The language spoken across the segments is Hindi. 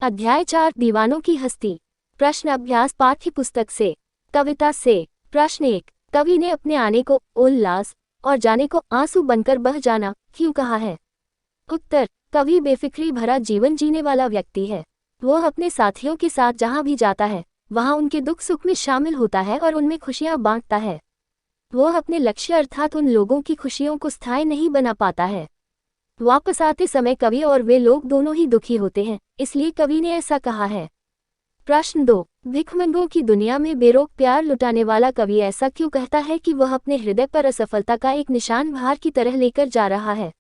अध्याय 4 दीवानों की हस्ती। प्रश्न अभ्यास पाठ्य पुस्तक से। कविता से। प्रश्न 1। कवि ने अपने आने को उल्लास और जाने को आंसू बनकर बह जाना क्यों कहा है? उत्तर। कवि बेफिक्री भरा जीवन जीने वाला व्यक्ति है। वह अपने साथियों के साथ जहाँ भी जाता है वहाँ उनके दुख सुख में शामिल होता है और उनमें खुशियाँ बांटता है। वह अपने लक्ष्य अर्थात उन लोगों की खुशियों को स्थायी नहीं बना पाता है। वापस आते समय कवि और वे लोग दोनों ही दुखी होते हैं, इसलिए कवि ने ऐसा कहा है। प्रश्न 2। भिखमंगों की दुनिया में बेरोक प्यार लुटाने वाला कवि ऐसा क्यों कहता है कि वह अपने हृदय पर असफलता का एक निशान भार की तरह लेकर जा रहा है?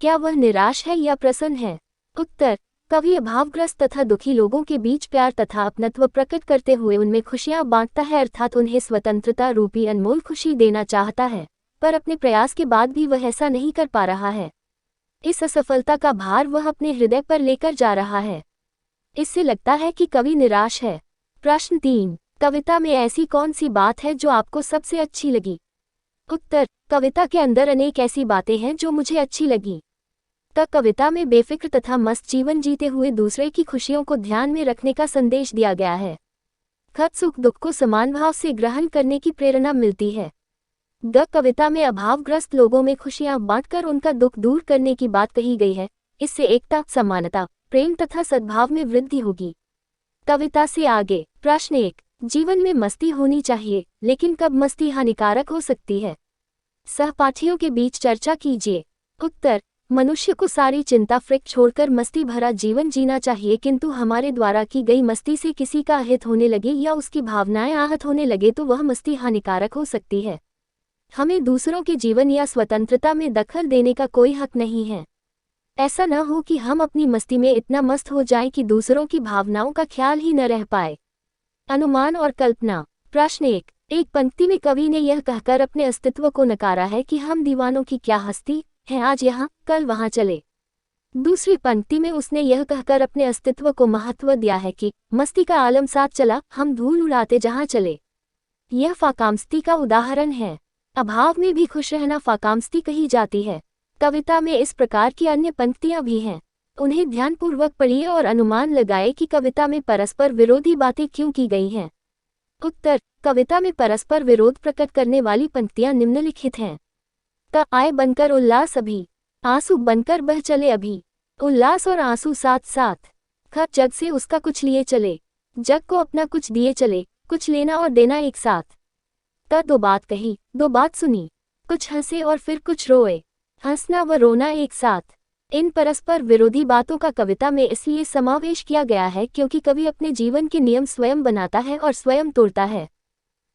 क्या वह निराश है या प्रसन्न है? उत्तर। कवि अभावग्रस्त तथा दुखी लोगों के बीच प्यार तथा अपनत्व प्रकट करते हुए उनमें खुशियां बांटता है, अर्थात उन्हें स्वतंत्रता रूपी अनमोल खुशी देना चाहता है, पर अपने प्रयास के बाद भी वह ऐसा नहीं कर पा रहा है। इस असफलता का भार वह अपने हृदय पर लेकर जा रहा है। इससे लगता है कि कवि निराश है। प्रश्न 3। कविता में ऐसी कौन सी बात है जो आपको सबसे अच्छी लगी? उत्तर। कविता के अंदर अनेक ऐसी बातें हैं जो मुझे अच्छी लगी। कविता में बेफिक्र तथा मस्त जीवन जीते हुए दूसरे की खुशियों को ध्यान में रखने का संदेश दिया गया है। खत सुख दुख को समान भाव से ग्रहण करने की प्रेरणा मिलती है। कविता में अभावग्रस्त लोगों में खुशियां बांटकर उनका दुख दूर करने की बात कही गई है। इससे एकता, समानता, प्रेम तथा सद्भाव में वृद्धि होगी। कविता से आगे। प्रश्न 1। जीवन में मस्ती होनी चाहिए, लेकिन कब मस्ती हानिकारक हो सकती है? सहपाठियों के बीच चर्चा कीजिए। उत्तर। मनुष्य को सारी चिंता फिक्र छोड़कर मस्ती भरा जीवन जीना चाहिए, किंतु हमारे द्वारा की गई मस्ती से किसी का अहित होने लगे या उसकी भावनाएं आहत होने लगे तो वह मस्ती हानिकारक हो सकती है। हमें दूसरों के जीवन या स्वतंत्रता में दखल देने का कोई हक नहीं है। ऐसा न हो कि हम अपनी मस्ती में इतना मस्त हो जाएं कि दूसरों की भावनाओं का ख्याल ही न रह पाए। अनुमान और कल्पना। प्रश्न 1। एक पंक्ति में कवि ने यह कहकर अपने अस्तित्व को नकारा है कि हम दीवानों की क्या हस्ती है, आज यहाँ कल वहाँ चले। दूसरी पंक्ति में उसने यह कहकर अपने अस्तित्व को महत्व दिया है कि मस्ती का आलम साथ चला, हम धूल उड़ाते जहाँ चले। यह फाकामस्ती का उदाहरण है। अभाव में भी खुश रहना फाकामस्ती कही जाती है। कविता में इस प्रकार की अन्य पंक्तियां भी हैं। उन्हें ध्यानपूर्वक पढ़िए और अनुमान लगाए कि कविता में परस्पर विरोधी बातें क्यों की गई हैं। उत्तर। कविता में परस्पर विरोध प्रकट करने वाली पंक्तियां निम्नलिखित हैं। आए बनकर उल्लास अभी, आंसू बनकर बह चले अभी। उल्लास और आंसू साथ साथ। खत जग से उसका कुछ लिए चले, जग को अपना कुछ दिए चले, कुछ लेना और देना एक साथ। दो बात कही, दो बात सुनी, कुछ हंसे और फिर कुछ रोए, हंसना व रोना एक साथ। इन परस्पर विरोधी बातों का कविता में इसलिए समावेश किया गया है क्योंकि कवि अपने जीवन के नियम स्वयं बनाता है और स्वयं तोड़ता है।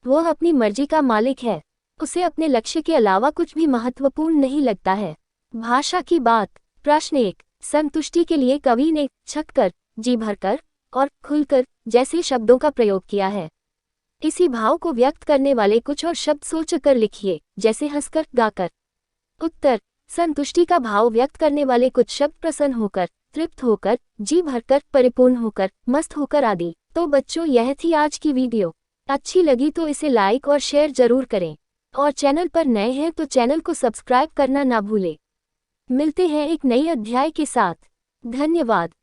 वह अपनी मर्जी का मालिक है। उसे अपने लक्ष्य के अलावा कुछ भी महत्वपूर्ण नहीं लगता है। भाषा की बात। प्रश्न 1। संतुष्टि के लिए कवि ने छककर, जी भरकर और खुलकर जैसे शब्दों का प्रयोग किया है। इसी भाव को व्यक्त करने वाले कुछ और शब्द सोचकर लिखिए, जैसे हंसकर, गाकर। उत्तर। संतुष्टि का भाव व्यक्त करने वाले कुछ शब्द प्रसन्न होकर, तृप्त होकर, जी भरकर, परिपूर्ण होकर, मस्त होकर आदि। तो बच्चों, यह थी आज की वीडियो। अच्छी लगी तो इसे लाइक और शेयर जरूर करें, और चैनल पर नए हैं तो चैनल को सब्सक्राइब करना ना भूलें। मिलते हैं एक नई अध्याय के साथ। धन्यवाद।